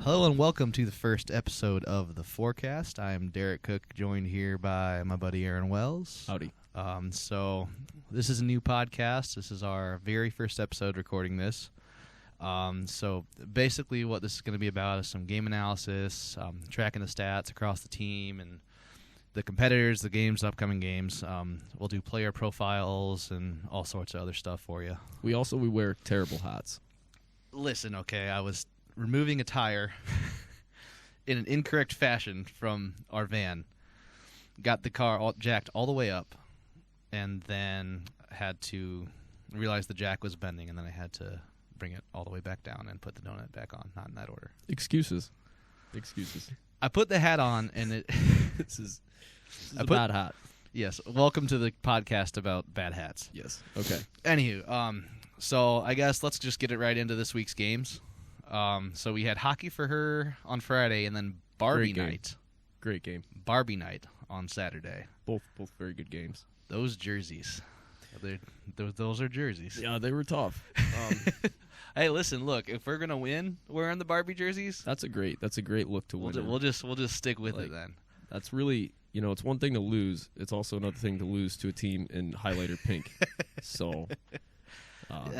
Hello and welcome to the first episode of The Forecast. I am Derek Cook, joined here by my buddy Aaron Wells. Howdy. So this is a new podcast. This is our very first episode recording this. So basically what this is going to be about is some game analysis, tracking the stats across the team and the competitors, the games, upcoming games. We'll do player profiles and all sorts of other stuff for you. We wear terrible hats. Listen, okay, I was removing a tire in an incorrect fashion from our van. Got the car jacked all the way up, and then had to realize the jack was bending, and then I had to bring it all the way back down and put the donut back on. Not in that order. Excuses. I put the hat on, and it... This is a bad hat. Yes. Welcome to the podcast about bad hats. Yes. Okay. Anywho, so I guess let's just get it right into this week's games. So we had hockey for her on Friday, and then Barbie night. Great game. Barbie night on Saturday. Both very good games. Those jerseys. Those are jerseys. Yeah, they were tough. Hey, listen, look, if we're gonna win wearing the Barbie jerseys, that's a great look to win. We'll just stick with it then. That's really, it's one thing to lose. It's also another thing to lose to a team in highlighter pink. So,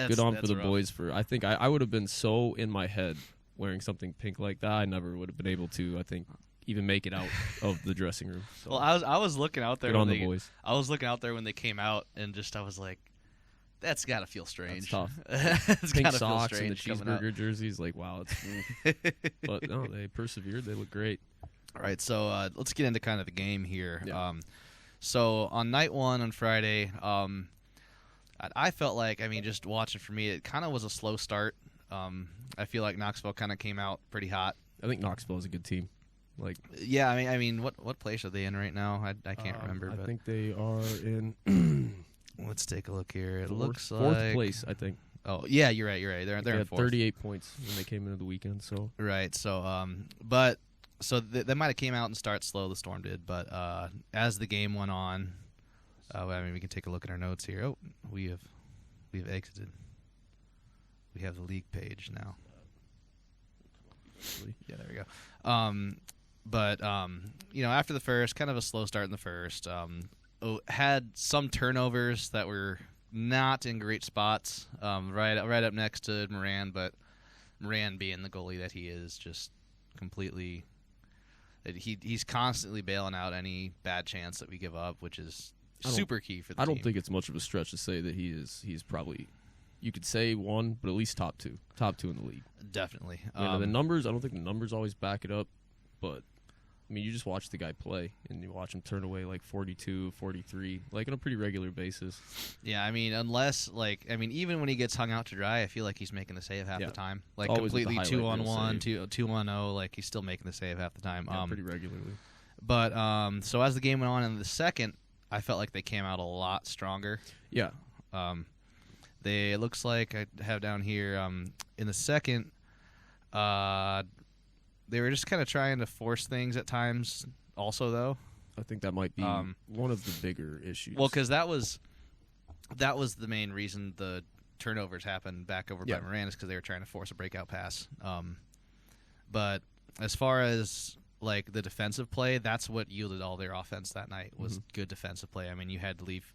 good on for the rough boys. I think I would have been so in my head wearing something pink like that. I never would have been able to, I think, even make it out of the dressing room. So. Well, I was looking out there. Good on the boys. I was looking out there when they came out, and I was like, that's got to feel strange. That's tough. It's pink gotta socks feel and the strange cheeseburger jerseys, like, wow. But no, they persevered. They look great. All right, so let's get into kind of the game here. Yeah. So on night one on Friday, I felt like, just watching for me, it kind of was a slow start. I feel like Knoxville kind of came out pretty hot. I think Knoxville is a good team. Yeah, what place are they in right now? I can't remember. I think they are in. Let's take a look here. It looks like fourth place, I think. Oh yeah, you're right. They're in fourth. 38 points when they came into the weekend. So right. So they might have came out and start slow. The Storm did, but as the game went on, we can take a look at our notes here. Oh, we have exited. We have the league page now. Yeah, there we go. But after the first, kind of a slow start in the first, had some turnovers that were not in great spots. Right up next to Moran, but Moran, being the goalie that he is, just completely. He's constantly bailing out any bad chance that we give up, which is super key for the team. I don't think it's much of a stretch to say that he's probably, you could say one, but at least top two in the league. Definitely. The numbers, I don't think the numbers always back it up, but you just watch the guy play, and you watch him turn away like 42, 43, like on a pretty regular basis. Yeah, unless, even when he gets hung out to dry, I feel like he's making the save half the time. Like, completely 2-on-1, 2-on-0, like, he's still making the save half the time. Yeah, pretty regularly. But, so as the game went on in the second, I felt like they came out a lot stronger. Yeah. It looks like I have down here, in the second, they were just kind of trying to force things at times also, though. I think that might be one of the bigger issues. Well, because that was the main reason the turnovers happened back over by Moran, is because they were trying to force a breakout pass. But as far as, the defensive play, that's what yielded all their offense that night, was good defensive play. You had Leif,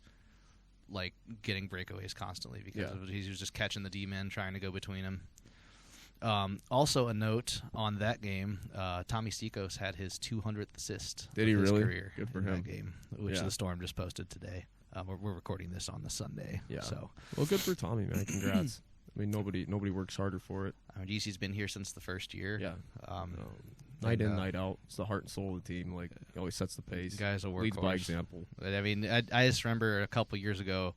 getting breakaways constantly because he was just catching the D-men, trying to go between them. Also a note on that game, Tommy Tsicos had his 200th assist of his career. Good for in him. That game, which the Storm just posted today. We're recording this on the Sunday. Yeah. So. Well, good for Tommy, man. Congrats. Nobody works harder for it. GC's been here since the first year. Yeah. Night in, night out. It's the heart and soul of the team. He always sets the pace. The guy's a workhorse. Leads by example. I just remember a couple years ago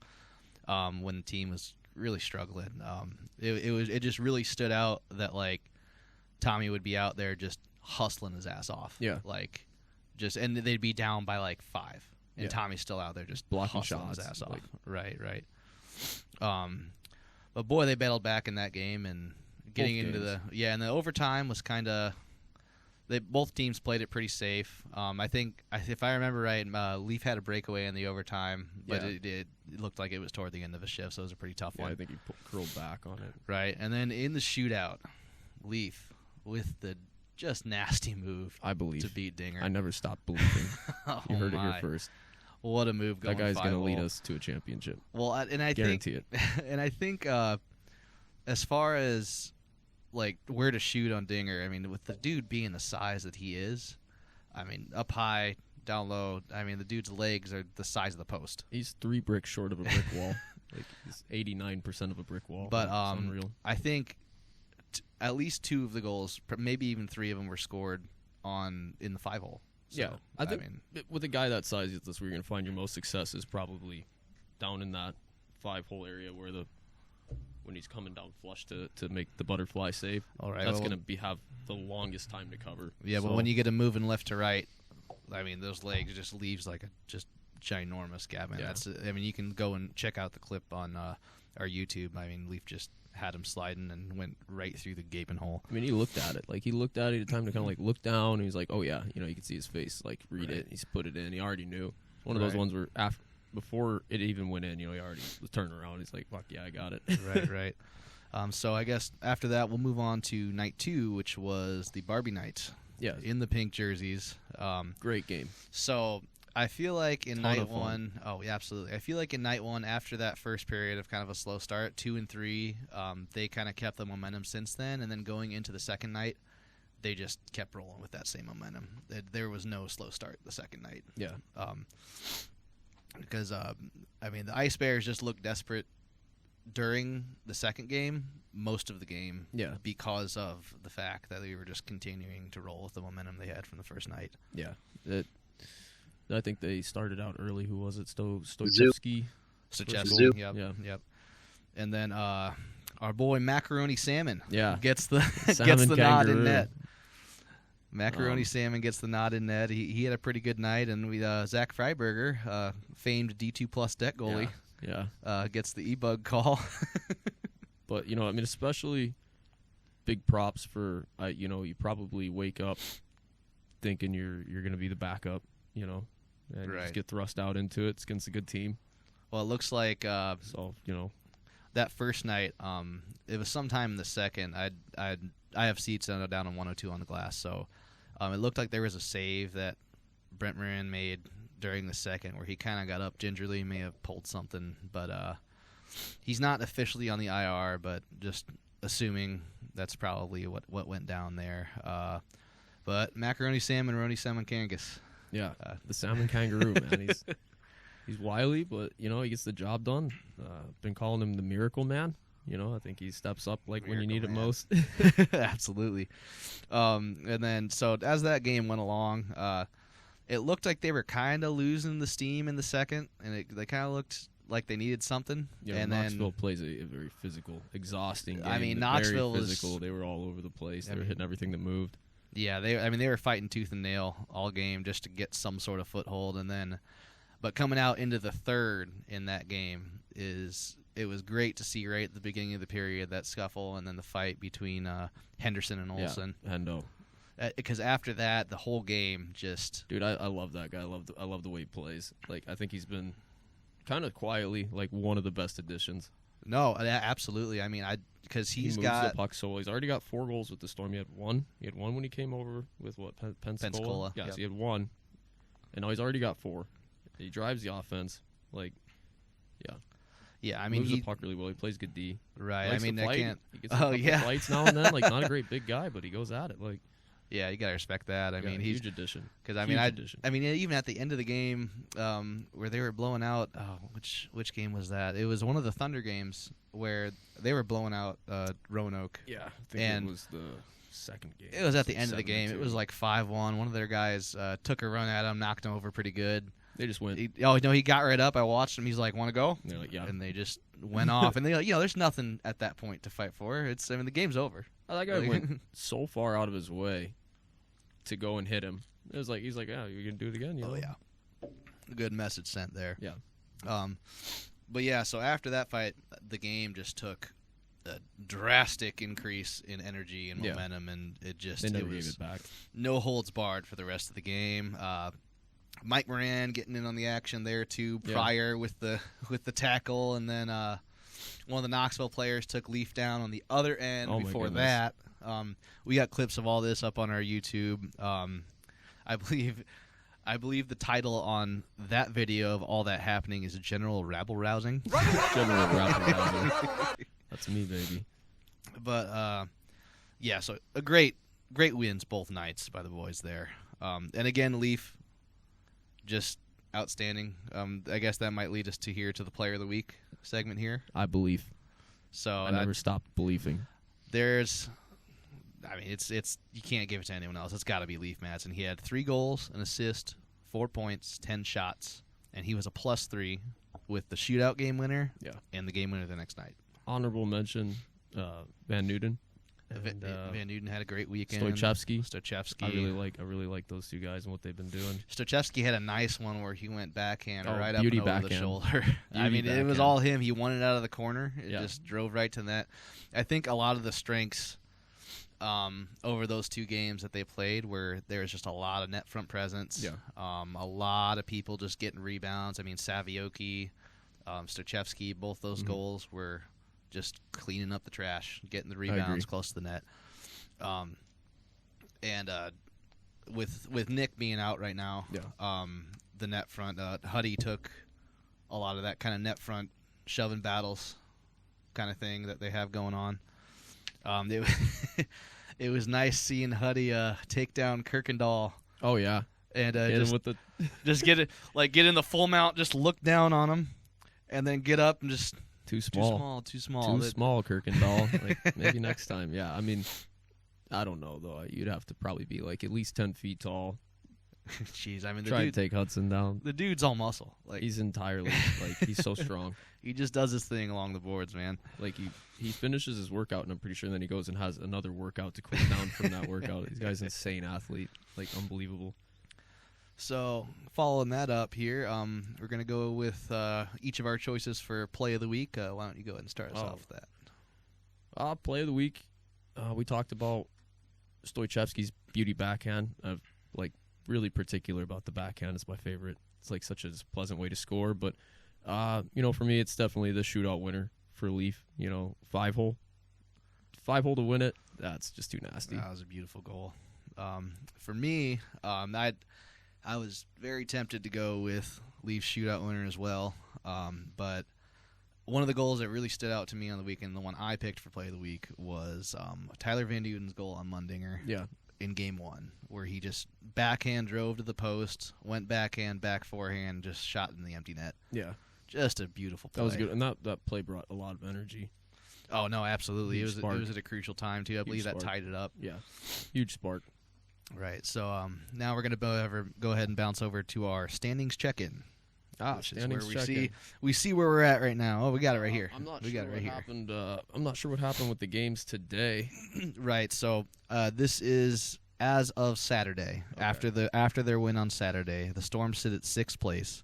when the team was really struggling. It just really stood out that Tommy would be out there just hustling his ass off. Yeah. And they'd be down by 5, and Tommy's still out there just blocking hustling shots, his ass off. Right. But boy, they battled back in that game, and getting into the overtime was kind of. Both teams played it pretty safe. I think, if I remember right, Leif had a breakaway in the overtime, but it looked like it was toward the end of a shift, so it was a pretty tough one. I think he curled back on it. Right, and then in the shootout, Leif with the just nasty move. I believe to beat Dinger. I never stopped believing. You heard it my. here first. What a move! Going that guy's going to 5-0. lead us to a championship. Well, and I guarantee think, it. And I think, as far as like where to shoot on Dinger, I mean, with the dude being the size that he is, I mean, up high, down low. I mean, the dude's legs are the size of the post. He's 3 bricks short of a brick wall. Like he's 89% of a brick wall. But it's unreal. I think at least 2 of the goals, maybe even 3 of them, were scored in the 5-hole. So, yeah, I think with a guy that size, that's where you're going to find your most success is probably down in that 5-hole area where when he's coming down flush to make the butterfly save. All right, that's going to have the longest time to cover. Yeah, but when you get him moving left to right, I mean, those legs just leaves like a just ginormous gap. And I mean, you can go and check out the clip on our YouTube. I mean, Leif just had him sliding and went right through the gaping hole. I mean, he looked at it. Like, he looked at it at a time to kind of, like, look down. And he's like, oh, yeah. You know, you can see his face, like, read it. He's put it in. He already knew. One of those ones where before it even went in, you know, he already was turning around. He's like, fuck, yeah, I got it. Right. So I guess after that, we'll move on to night 2, which was the Barbie night. Yeah. In the pink jerseys. Great game. So I feel like in night 1, yeah, absolutely. I feel like in night 1, after that first period of kind of a slow start, 2 and 3, they kind of kept the momentum since then. And then going into the second night, they just kept rolling with that same momentum. There was no slow start the second night. Yeah. Because, I mean, the Ice Bears just looked desperate during the second game, most of the game, because of the fact that they were just continuing to roll with the momentum they had from the first night. Yeah. I think they started out early. Who was it? Stojcevski? Stojcevski, yep. And then our boy Macaroni Salmon gets the nod in net. Macaroni Salmon gets the nod in net. He had a pretty good night, and Zach Freiburger, famed D2 plus deck goalie, gets the e-bug call. But, you know, I mean, especially big props for, you know, you probably wake up thinking you're going to be the backup, you know, and you just get thrust out into it. It's against a good team. Well, it looks like so, you know, that first night, it was sometime in the second. I have seats down on 102 on the glass, so it looked like there was a save that Brent Moran made during the second where he kind of got up gingerly, may have pulled something, but he's not officially on the IR, but just assuming that's probably what went down there. But Macaroni Salmon, Roni Salmankangas. Yeah, the Salmon Kangaroo, man. He's wily, but, you know, he gets the job done. Been calling him the Miracle Man. You know, I think he steps up like when you need it most. Absolutely. And then, so as that game went along, it looked like they were kind of losing the steam in the second, and they kind of looked like they needed something. Yeah, and Knoxville plays a very physical, exhausting game. I mean, Knoxville very physical. They were all over the place. They were hitting everything that moved. Yeah, they were fighting tooth and nail all game just to get some sort of foothold, and then, but coming out into the third in that game it was great to see right at the beginning of the period that scuffle and then the fight between Henderson and Olson. Yeah, Hendo. Because after that, the whole game just... Dude, I love that guy. I love the way he plays. Like, I think he's been kind of quietly like one of the best additions. No, absolutely. I mean, because he moves the puck so well. He's already got 4 goals with the Storm. He had one when he came over with Pensacola. Yeah, so he had 1, and now he's already got 4. He drives the offense. Like, yeah. I mean, moves the puck really well. He plays good D. Right. I mean, I can't. He gets a couple fights now and then. Like, not a great big guy, but he goes at it. Like, yeah, you gotta respect that. I mean, he's huge addition. Because I mean, even at the end of the game, where they were blowing out. Oh, which game was that? It was one of the Thunder games where they were blowing out Roanoke. Yeah, I think it was the second game. It was at the end of the game. It was like 5-1. One of their guys took a run at him, knocked him over pretty good. They just went. He got right up. I watched him. He's like, "Want to go?" And they're like, "Yeah." And they just went off. And they, there's nothing at that point to fight for. The game's over. That guy went so far out of his way to go and hit him. It was like he's like, "Yeah, you're gonna do it again." You know? Yeah. Good message sent there. Yeah. But yeah, so after that fight, the game just took a drastic increase in energy and momentum, and they never gave it back. No holds barred for the rest of the game. Mike Moran getting in on the action there too, prior with the tackle, and then one of the Knoxville players took Leif down on the other end before that. We got clips of all this up on our YouTube. I believe the title on that video of all that happening is General Rabble-Rousing. General Rabble-Rousing. That's me, baby. But, yeah, so a great wins both nights by the boys there. And again, Leif, just outstanding. I guess that might lead us to the Player of the Week segment here. I believe. So I never stopped believing. It's you can't give it to anyone else. It's got to be Leif Mattson. He had 3 goals, an assist, 4 points, 10 shots, and he was a +3 with the shootout game winner and the game winner the next night. Honorable mention, Vanuden. Vanuden had a great weekend. Stojcevski. I really like those 2 guys and what they've been doing. Stojcevski had a nice one where he went backhand right up and over the shoulder. It was all him. He won it out of the corner. It just drove right to that. I think a lot of the strengths over those 2 games that they played where there was just a lot of net front presence. Yeah. A lot of people just getting rebounds. Savioki, Stojcevski, both those goals were just cleaning up the trash, getting the rebounds close to the net. And with Nick being out right now, the net front, Huddy took a lot of that kind of net front shoving battles kind of thing that they have going on. It was nice seeing Huddy take down Kirkendall. Oh yeah, and just get in the full mount, just look down on him, and then get up and just too small, Kirkendall. Maybe next time. Yeah, I don't know though. You'd have to probably be at least 10 feet tall. Jeez, try to take Hudson down. The dude's all muscle. He's entirely he's so strong. He just does his thing along the boards, man. He finishes his workout, and I'm pretty sure then he goes and has another workout to cool down from that workout. This guy's an insane athlete, unbelievable. So following that up here, we're gonna go with each of our choices for Play of the Week. Why don't you go ahead and start us off with that? Play of the Week. We talked about Stojcevski's beauty backhand. Really particular about the backhand. It's my favorite. It's such a pleasant way to score. But, for me, it's definitely the shootout winner for Leif. 5-hole. 5-hole to win it, that's just too nasty. That was a beautiful goal. For me, I was very tempted to go with Leif's shootout winner as well. But one of the goals that really stood out to me on the weekend, the one I picked for Play of the Week, was Tyler Vanuden's goal on Mundinger. Yeah. In game 1, where he just backhand drove to the post, went backhand, back forehand, just shot in the empty net. Yeah. Just a beautiful play. That was good, and that play brought a lot of energy. Oh, no, absolutely. It was at a crucial time, too. I believe that tied it up. Yeah. Huge spark. Right, so now we're going to go ahead and bounce over to our standings check-in. Standings check-in. We see where we're at right now. Oh, we got it right here. I'm not sure what happened with the games today. Right, so this is as of Saturday. Okay. After their win on Saturday, the Storm sit at 6th place.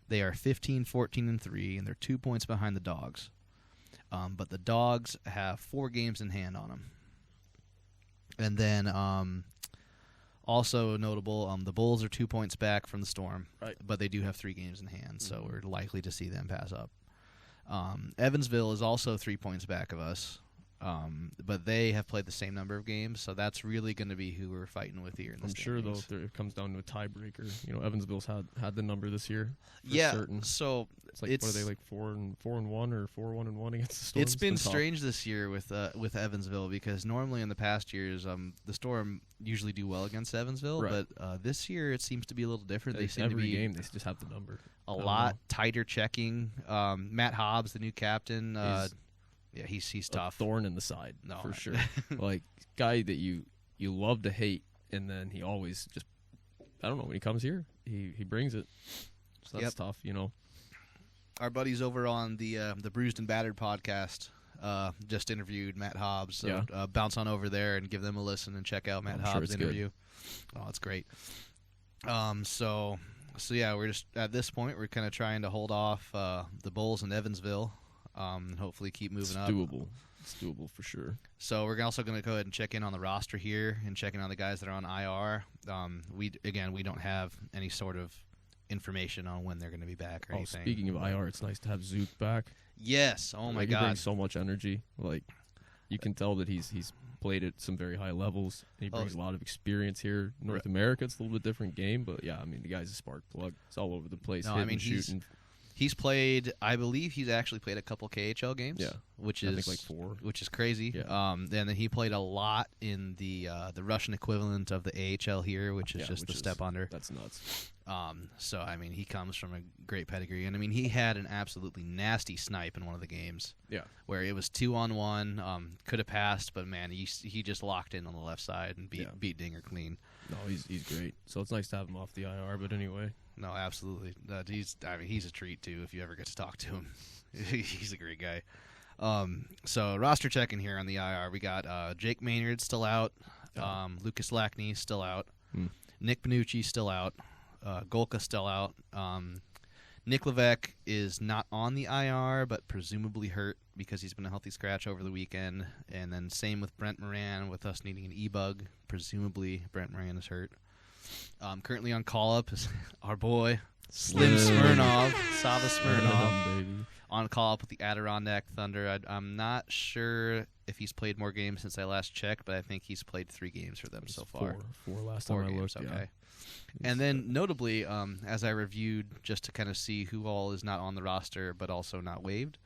They are 15-14-3, and they're 2 points behind the Dogs. But the Dogs have 4 games in hand on them. And then also notable, the Bulls are 2 points back from the Storm, right? But they do have 3 games in hand, so we're likely to see them pass up. Evansville is also 3 points back of us, but they have played the same number of games, so that's really going to be who we're fighting with here in the standings. Sure, though, it comes down to a tiebreaker. Evansville's had the number this year. Certain. So it's what are they 4-1 or 4-1-1 against the Storm? It's been strange this year with Evansville, because normally in the past years, the Storm usually do well against Evansville, right. But this year it seems to be a little different. They seem to be game they just have the number. A lot tighter checking. Matt Hobbs, the new captain. He's tough. Thorn in the side, for sure. Guy that you love to hate, and then he always just, I don't know, when he comes here, he brings it. So that's tough, Our buddies over on the Bruised and Battered podcast just interviewed Matt Hobbs. So bounce on over there and give them a listen and check out Matt Hobbs' interview. Good. Oh, it's great. So yeah, we're just at this point we're kind of trying to hold off the Bulls and Evansville. And hopefully keep moving up. It's doable for sure. So we're also going to go ahead and check in on the roster here and check in on the guys that are on IR. We don't have any sort of information on when they're going to be back or anything. Speaking of IR, it's nice to have Zhuk back. Yes. Oh my God. He brings so much energy. You can tell that he's played at some very high levels. He brings a lot of experience here. North America, it's a little bit different game, but yeah, I mean, the guy's a spark plug. It's all over the place. No, I mean, shooting. He's played. I believe he's actually played a couple KHL games. Yeah, which I is think like 4, which is crazy. Yeah. And then he played a lot in the Russian equivalent of the AHL here, which is just the step under. That's nuts. So I mean, he comes from a great pedigree, and I mean, he had an absolutely nasty snipe in one of the games. Yeah, where it was 2-on-1, could have passed, but man, he just locked in on the left side and beat Dinger clean. No, he's great. So it's nice to have him off the IR. But anyway. No, absolutely. He's a treat too if you ever get to talk to him. He's a great guy. So roster checking here on the IR, we got Jake Maynard still out, Lukas Lacny still out, Nick Pennucci still out, Golka still out. Nic Levesque is not on the IR, but presumably hurt because he's been a healthy scratch over the weekend. And then same with Brent Moran, with us needing an e-bug. Presumably Brent Moran is hurt. Currently on call-up is our boy, Savva Smirnov, on call-up with the Adirondack Thunder. I'm not sure if he's played more games since I last checked, but I think he's played 3 games for them so far. 4 last time I looked, okay. Yeah. And then, notably, as I reviewed, just to kind of see who all is not on the roster but also not waived,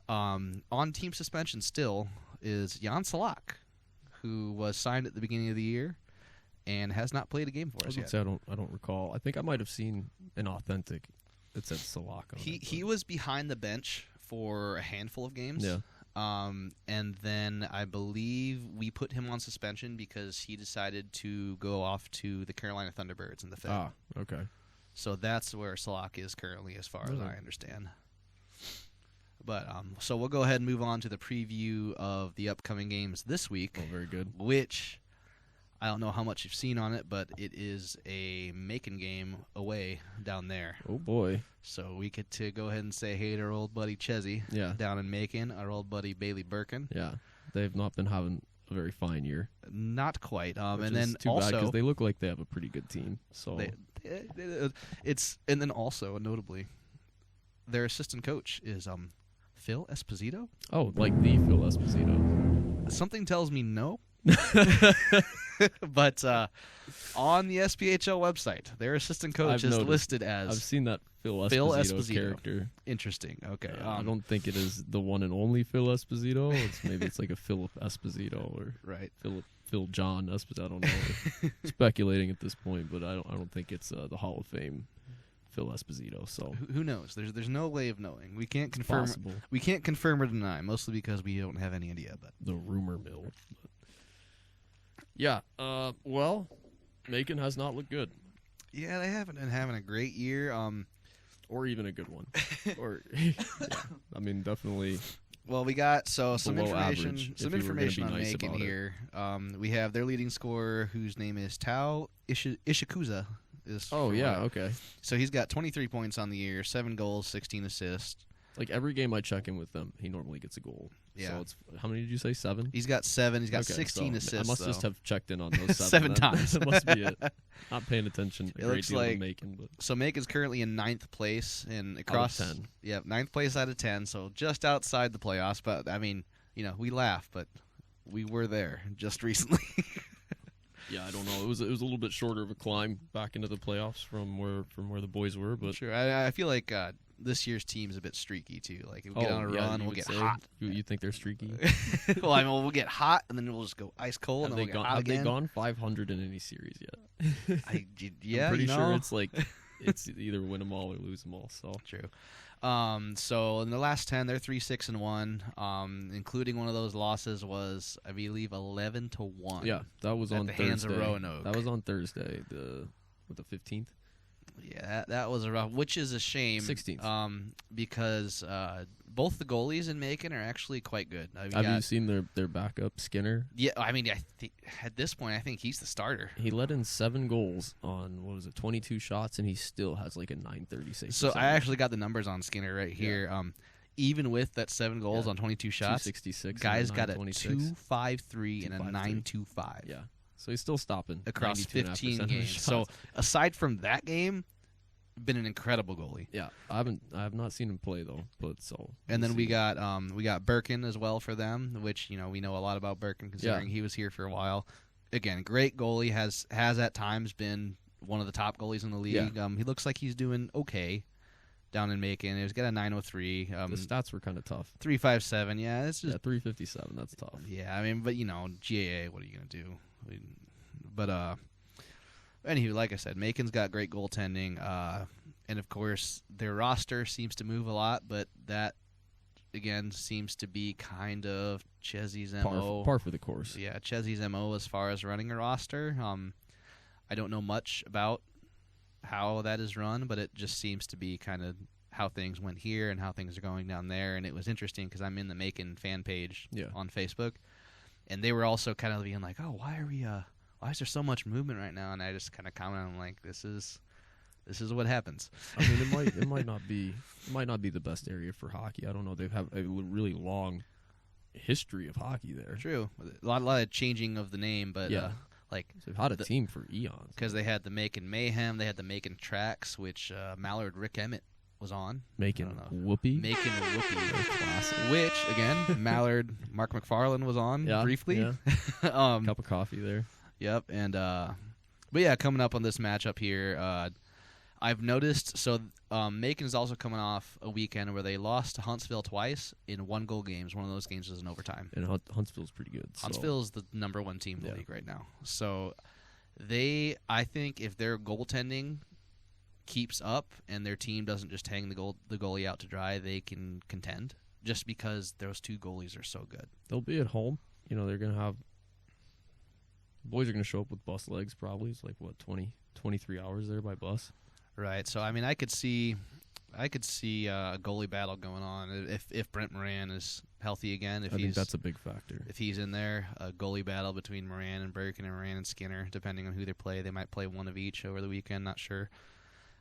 on team suspension still is Jan Salak, who was signed at the beginning of the year and has not played a game for us yet. I don't recall. I think I might have seen an authentic that said Salak on it. He was behind the bench for a handful of games. Yeah. And then I believe we put him on suspension because he decided to go off to the Carolina Thunderbirds in the Fed. Ah, okay. So that's where Salak is currently, as far as I understand. But so we'll go ahead and move on to the preview of the upcoming games this week. Oh, very good. Which I don't know how much you've seen on it, but it is a Macon game away down there. Oh, boy. So we get to go ahead and say hey to our old buddy Chezzy down in Macon, our old buddy Bailey Birkin. Yeah, they've not been having a very fine year. Not quite. And then too also, because they look like they have a pretty good team. So and then also notably, their assistant coach is Phil Esposito. Oh, like the Phil Esposito. Something tells me no. But on the SPHL website, their assistant coach is listed as... I've seen that Phil Esposito character. Interesting. Okay. I don't think it is the one and only Phil Esposito. It's like a Philip Esposito or Phil John Esposito. I don't know. Speculating at this point, but I don't think it's the Hall of Fame Phil Esposito. So who knows? There's no way of knowing. We can't confirm. Possible. We can't confirm or deny, mostly because we don't have any idea. But the rumor mill. Yeah. Well, Macon has not looked good. Yeah, they haven't been having a great year. Or even a good one. Or I mean, definitely. Well, we got some information. Some information on Macon here. We have their leading scorer, whose name is Tao Ishikuza. Okay. So he's got 23 points on the year, 7 goals, 16 assists. Like every game I check in with them, he normally gets a goal. Yeah. So it's how many did you say? 7? He's got 7. He's got 16 assists. I must just have checked in on those 7 times. That must be it. Not paying attention. It looks like Macon, but. So Macon's currently in 9th place and across out of 10. Yeah, 9th place out of 10. So just outside the playoffs. But I mean, we laugh, but we were there just recently. Yeah, I don't know. It was a little bit shorter of a climb back into the playoffs from where the boys were, but sure. I feel like this year's team's a bit streaky too. Like if we get on a run, we'll get hot. You think they're streaky? Well, I mean, we'll get hot and then we'll just go ice cold. Have and then we'll get hot have again. they gone 500 in any series yet? Yeah, I'm pretty sure it's like it's either win them all or lose them all. So true. So in the last 10, they're 3-6-1. Including one of those losses was, I believe, 11-1. Yeah, that was on the Thursday. hands of Roanoke. That was on Thursday, the 15th. Yeah, that was a rough, which is a shame. 16th. Because both the goalies in Macon are actually quite good. Have you seen their backup, Skinner? Yeah, I mean, at this point, I think he's the starter. He let in 7 goals on, 22 shots, and he still has like a .930 save. So I actually got the numbers on Skinner right here. Yeah. Even with that 7 goals on 22 shots, 266, guy's got a 2.53 and a 9.25. Yeah. So he's still stopping across 15 games. Shots. So aside from that game, been an incredible goalie. Yeah, I have not seen him play though, but so. And then we got Birkin as well for them, which we know a lot about Birkin considering he was here for a while. Again, great goalie, has at times been one of the top goalies in the league. Yeah. He looks like he's doing okay down in Macon. He's got a 903. The stats were kind of tough. 357. Yeah, it's just 357. That's tough. Yeah, I mean, but GAA, what are you gonna do? But anywho, like I said, Macon's got great goaltending, and of course their roster seems to move a lot, but that again seems to be kind of Chessy's MO. Par for the course. Yeah, Chessy's MO as far as running a roster. I don't know much about how that is run, but it just seems to be kind of how things went here and how things are going down there. And it was interesting because I'm in the Macon fan page on Facebook, and they were also kind of being like, "Oh, why is there so much movement right now?" And I just kind of commented, "I'm like, this is what happens." I mean, it might not be the best area for hockey. I don't know. They have a really long history of hockey there. True, a lot of changing of the name, but they've had a team for eons because they had the Macon Mayhem, they had the Macon Tracks, which Mallard Rick Emmett was on. Macon Whoopee, which again Mallard Mark McFarlane was on briefly. Yeah. Cup of coffee there. Yep, and but yeah, coming up on this matchup here, I've noticed. So Macon is also coming off a weekend where they lost to Huntsville twice in 1-goal games. One of those games was in overtime. And Huntsville's pretty good. Huntsville's the number 1 team in the league right now. So I think if their goaltending keeps up and their team doesn't just hang the goalie out to dry, they can contend. Just because those 2 goalies are so good. They'll be at home. They're gonna have. Boys are going to show up with bus legs probably. It's like, 23 hours there by bus? Right. So, I mean, I could see a goalie battle going on if Brent Moran is healthy again. I think that's a big factor. If he's in there, a goalie battle between Moran and Birkin and Moran and Skinner, depending on who they play. They might play one of each over the weekend, not sure.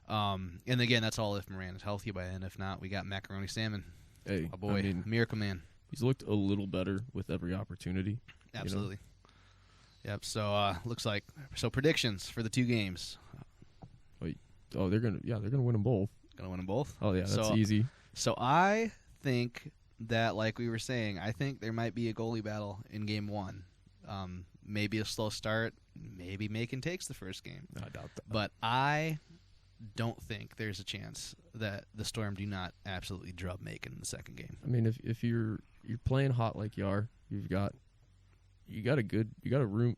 And again, that's all if Moran is healthy by then. If not, we got Macaroni Salmon. Hey, a boy, miracle man. He's looked a little better with every opportunity. Absolutely. Yep. So looks like predictions for the 2 games. They're gonna win them both. Gonna win them both. Oh yeah, that's easy. So I think that, like we were saying, I think there might be a goalie battle in game 1. Maybe a slow start. Maybe Macon takes the first game. I doubt that. But I don't think there's a chance that the Storm do not absolutely drub Macon in the second game. I mean, if you're playing hot like you are, you got a good room,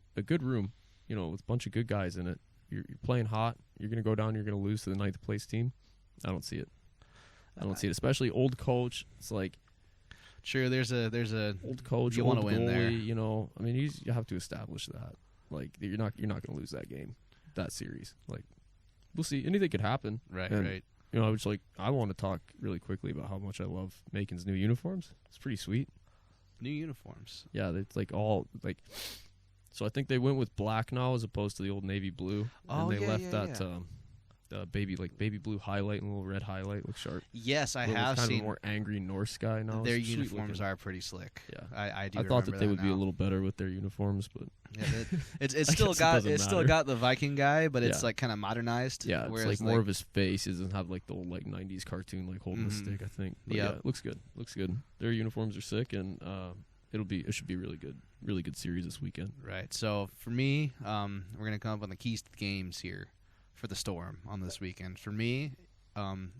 with a bunch of good guys in it. You're playing hot. You're going to go down. You're going to lose to the 9th place team. I don't see it. Especially old coach. It's like, sure, there's a old coach. You want to win there. I mean, you have to establish that. Like, you're not going to lose that game, that series. Like, we'll see. Anything could happen. Right. I want to talk really quickly about how much I love Macon's new uniforms. It's pretty sweet. New uniforms. Yeah, it's so I think they went with black now as opposed to the old navy blue. Oh, and they left that baby blue highlight and a little red highlight. Looks sharp. Yes, I have kind seen of a more angry Norse guy now. Their uniforms are pretty slick. Yeah, I do. I thought that they would now. be a little better with their uniforms, but it's still got the Viking guy, but it's like kind of modernized. Yeah, it's like more of his face. He doesn't have like the old 90s cartoon holding the stick. I think. Yeah, it looks good. Their uniforms are sick, and it should be really good series this weekend. Right. So for me, we're gonna come up on the keys to the games here for the Storm on this weekend. For me,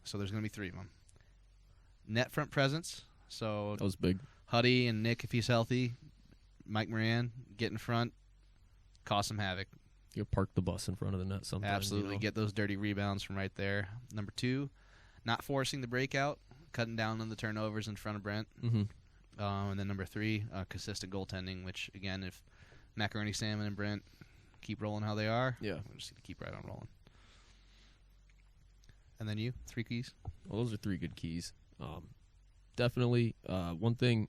so there's gonna be 3 of them. Net front presence. So that was big. Huddy and Nick, if he's healthy, Mike Moran get in front, cause some havoc. You park the bus in front of the net sometimes. Absolutely, get those dirty rebounds from right there. Number 2, not forcing the breakout, cutting down on the turnovers in front of Brent. Mm-hmm. And then number 3, consistent goaltending, which, again, if Macaroni Salmon and Brent keep rolling how they are, we'll just keep right on rolling. And then you, 3 keys? Well, those are 3 good keys. Definitely, one thing,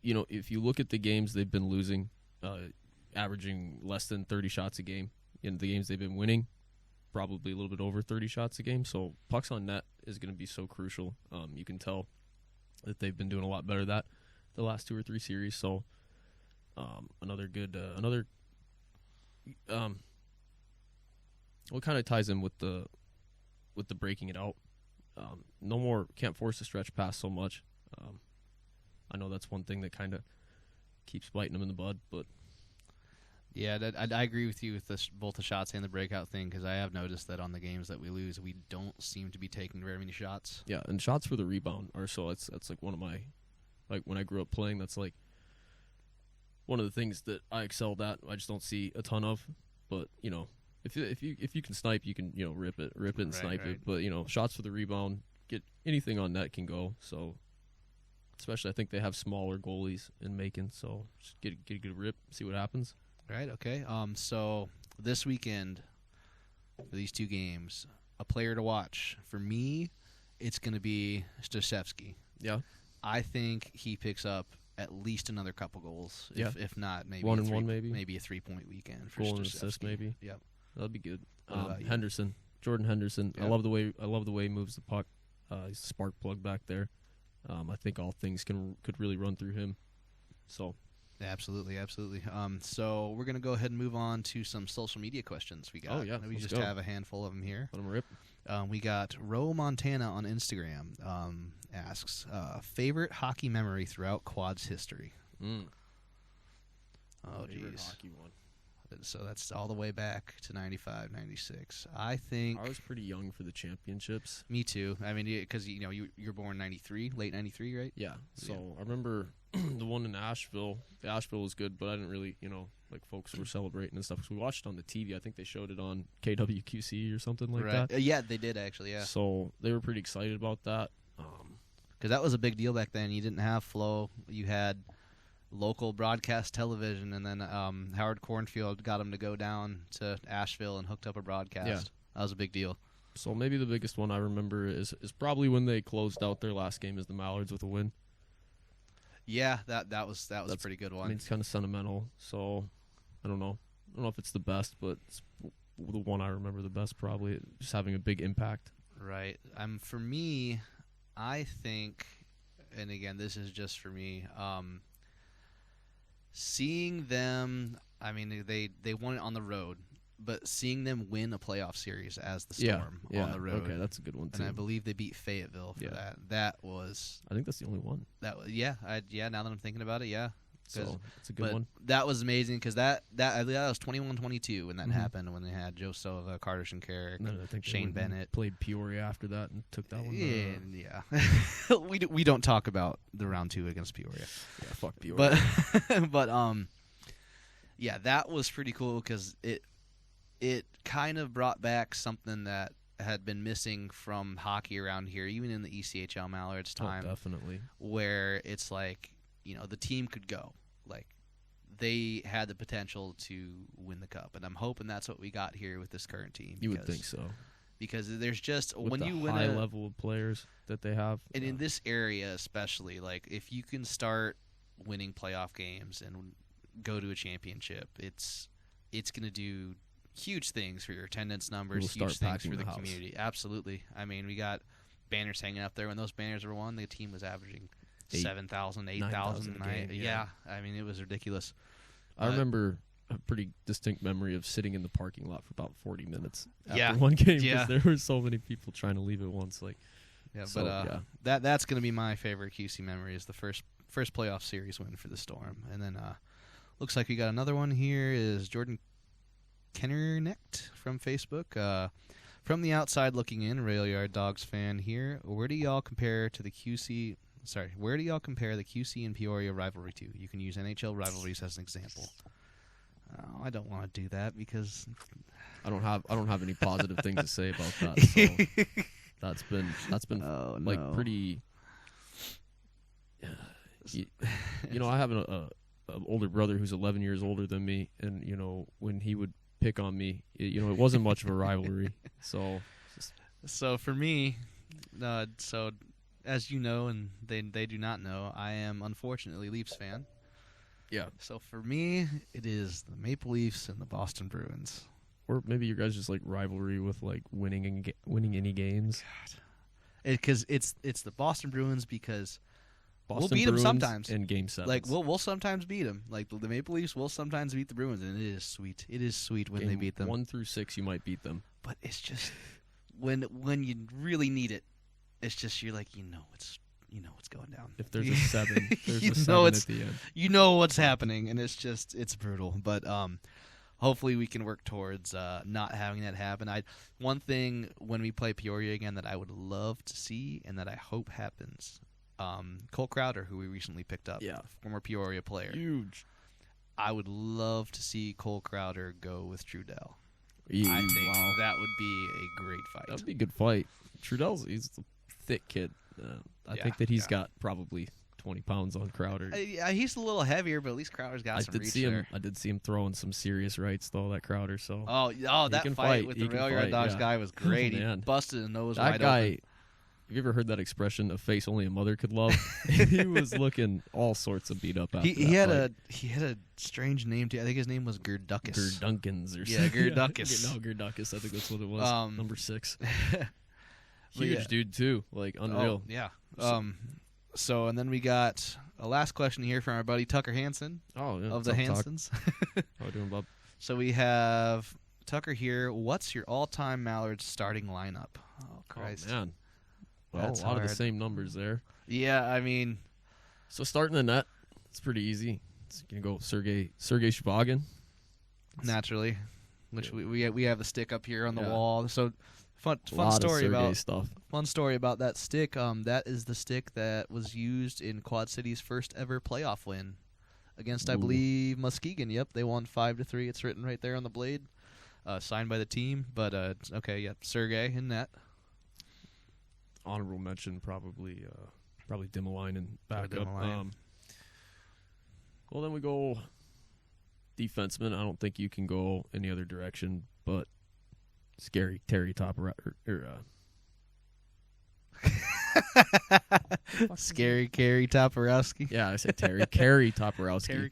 if you look at the games they've been losing, averaging less than 30 shots a game. In the games they've been winning, probably a little bit over 30 shots a game. So pucks on net is going to be so crucial. You can tell that they've been doing a lot better at that the last 2 or 3 series. So what kind of ties in with the with the breaking it out. No more, can't force a stretch pass so much. I know that's one thing that kind of keeps biting them in the bud, but yeah, I agree with you with both the shots and the breakout thing, because I have noticed that on the games that we lose, we don't seem to be taking very many shots. Yeah, and shots for the rebound are that's like one of my, like when I grew up playing, that's like one of the things that I excelled at. I just don't see a ton of, but you know, if you can snipe, you can rip it and snipe it. But shots for the rebound, get anything on net can go. So especially I think they have smaller goalies in Macon, so just get a good rip, see what happens. Right. Okay. So this weekend for these two games, a player to watch for me, it's going to be Stojcevski. Yeah. I think he picks up at least another couple goals. If not, maybe 1-1, maybe a 3-point weekend for goal and Stojcevski. assist, maybe. Yep. That'd be good. Henderson, Jordan Henderson. Yep. I love the way he moves the puck. He's a spark plug back there. I think all things could really run through him. So. Absolutely. So we're going to go ahead and move on to some social media questions we got. Oh, yeah. We just have a handful of them here. Let them rip. We got Ro Montana on Instagram asks, favorite hockey memory throughout Quad's history? Oh, favorite geez. hockey one. So that's all the way back to 95, 96. I think... I was pretty young for the championships. Me too. I mean, because, you're born 93, late 93, right? Yeah. So I remember the one in Asheville. The Asheville was good, but I didn't really, like folks were celebrating and stuff. Because we watched it on the TV. I think they showed it on KWQC or something like that. Yeah, they did actually, yeah. So they were pretty excited about that. Because that was a big deal back then. You didn't have Flow. You had local broadcast television, and then Howard Cornfield got him to go down to Asheville and hooked up a broadcast. Yeah. That was a big deal. So maybe the biggest one I remember is probably when they closed out their last game as the Mallards with a win. Yeah, that's a pretty good one. I mean, it's kind of sentimental, so I don't know. I don't know if it's the best, but it's the one I remember the best, probably just having a big impact. Right. For me, I think, and again, this is just for me, seeing them, I mean, they won it on the road, but seeing them win a playoff series as the Storm on the road. Okay, that's a good one, too. And I believe they beat Fayetteville for that. That was... I think that's the only one. Now that I'm thinking about it, yeah. So, it's a good one. That was amazing, because that was 21-22 when that happened, when they had Joe Silva, Carter Shinkarik, Shane Bennett. Played Peoria after that and took that one. Yeah. we don't talk about the round 2 against Peoria. Yeah, fuck Peoria. But yeah, that was pretty cool, because it kind of brought back something that had been missing from hockey around here, even in the ECHL Mallards time. Oh, definitely. Where it's like, the team could go. Like, they had the potential to win the cup, and I'm hoping that's what we got here with this current team. You would think so. Because there's just... With when the you win high level of players that they have. And in this area especially, like, if you can start winning playoff games and go to a championship, it's going to do huge things for your attendance numbers, huge things for the community. Absolutely. I mean, we got banners hanging up there. When those banners were won, the team was averaging 7,000, 8,000. Yeah, I mean, it was ridiculous. I remember a pretty distinct memory of sitting in the parking lot for about 40 minutes after one game, because there were so many people trying to leave at once. That's going to be my favorite QC memory, is the first playoff series win for the Storm. And then looks like we got another one here is Jordan Kennernecht from Facebook. From the outside looking in, Rail Yard Dogs fan here. Where do y'all compare the QC and Peoria rivalry to? You can use NHL rivalries as an example. I don't want to do that, because I don't have any positive things to say about that. So that's been pretty. I have an older brother who's 11 years older than me, and when he would pick on me, it wasn't much of a rivalry. So for me, as you know, and they do not know, I am unfortunately Leafs fan. Yeah. So for me, it is the Maple Leafs and the Boston Bruins. Or maybe you guys just like rivalry with like winning any games. Because it's the Boston Bruins, because we'll beat Bruins them sometimes in Game 7. Like we'll sometimes beat them. Like the Maple Leafs will sometimes beat the Bruins, and it is sweet. It is sweet when they beat them. 1 through 6, you might beat them, but it's just when you really need it, it's just you're like what's going down. If there's a 7, there's a 7 at the end. You know what's happening, and it's brutal. But hopefully we can work towards not having that happen. One thing when we play Peoria again that I would love to see and that I hope happens, Cole Crowder, who we recently picked up, former Peoria player. Huge. I would love to see Cole Crowder go with Trudel. Yeah, I think that would be a great fight. That would be a good fight. He's a thick kid. I think that he's got probably 20 pounds on Crowder. He's a little heavier, but at least Crowder's got some reach there. I did see him throwing some serious rights, though, that Crowder. So that fight with the Railroad Dogs guy was great. He busted his nose wide open. Have you ever heard that expression, a face only a mother could love? He was looking all sorts of beat up after he had a strange name, too. I think his name was Gerduckis. Gerdunkins or something. Yeah, Gerduckis. No, Gerduckis. I think that's what it was. Number 6. Huge dude, too. Like, unreal. Oh, yeah. So, and then we got a last question here from our buddy Tucker Hansen of the Hansons. How are you doing, bub? So we have Tucker here. What's your all-time Mallards starting lineup? Oh, Christ. Oh, man. Well, a lot of the same numbers there. Yeah, I mean. So starting the net, it's pretty easy. It's going to go Sergei Zvyagin. Naturally. Which we have the stick up here on the wall. So fun story about that stick. That is the stick that was used in Quad City's first ever playoff win against, I believe, Muskegon. Yep, they won 5-3. It's written right there on the blade, signed by the team. But Sergei in net. Honorable mention, probably Dimaline and backup. Well, then we go defenseman. I don't think you can go any other direction, but Terry Toporowski. Scary Kerry Toporowski. Yeah, I said Terry. Kerry Toporowski.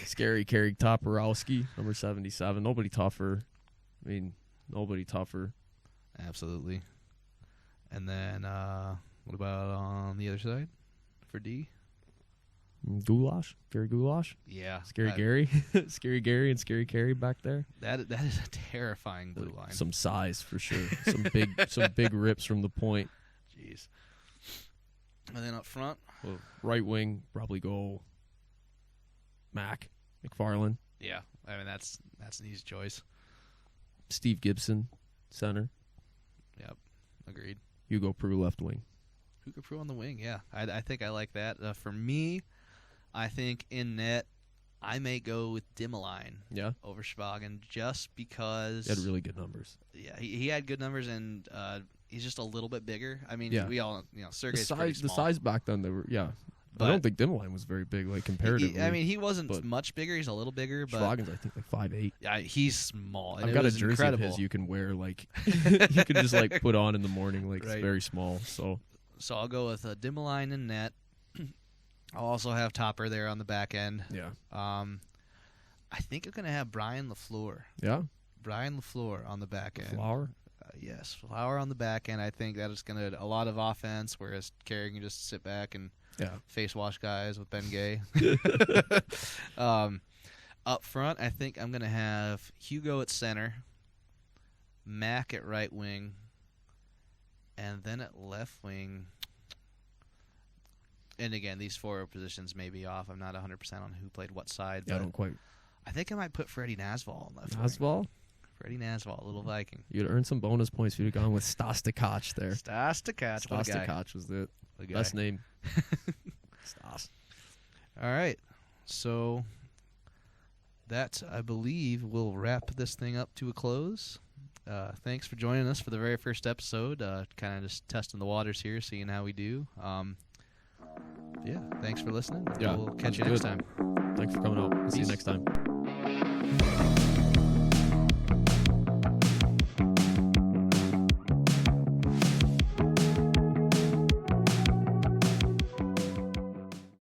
Scary Kerry Toporowski, number 77. Nobody tougher. Nobody tougher. Absolutely. And then, what about on the other side for D? Gulash, Garry Gulash. Yeah, Scary Garry, Scary Garry, and Scary Kerry back there. That is a terrifying blue line. Some size for sure. some big rips from the point. Jeez. And then up front, right wing probably go McFarlane. Yeah, I mean that's an easy choice. Steve Gibson, center. Yep, agreed. Hugo Proulx, left wing. Hugo Proulx on the wing, yeah. I think I like that. For me, I think in net, I may go with Dimaline over Zvyagin just because... He had really good numbers. Yeah, he had good numbers, and he's just a little bit bigger. I mean, we all, Sergei's pretty small. The size back then, they were, but I don't think Dimaline was very big, like, comparatively. He wasn't much bigger. He's a little bigger, but... Zvyagins, I think, like 5'8". Yeah, he's small. I've got a jersey of his you can wear, like... you can just, like, put on in the morning, like, It's very small, So I'll go with Dimaline in net. I'll also have Topper there on the back end. Yeah. I think I'm going to have Brian LaFleur. Yeah? Brian LaFleur on the back end. Flower? Yes, Flower on the back end. I think that is going to a lot of offense, whereas Kerry can just sit back and face wash guys with Ben Gay. Up front, I think I'm going to have Hugo at center, Mac at right wing, and then at left wing. And again, these forward positions may be off. I'm not 100% on who played what side. Yeah, I don't quite. I think I might put Freddie Nasvall on left wing. Freddie Nasvall, little Viking. You'd earn some bonus points if you'd have gone with Stojcevski there. Stojcevski. Stojcevski was the best name. Stas. All right. So that, I believe, will wrap this thing up to a close. Thanks for joining us for the very first episode. Kind of just testing the waters here, seeing how we do. Thanks for listening. Yeah, we'll catch you next time. Thanks for coming out. See you next time.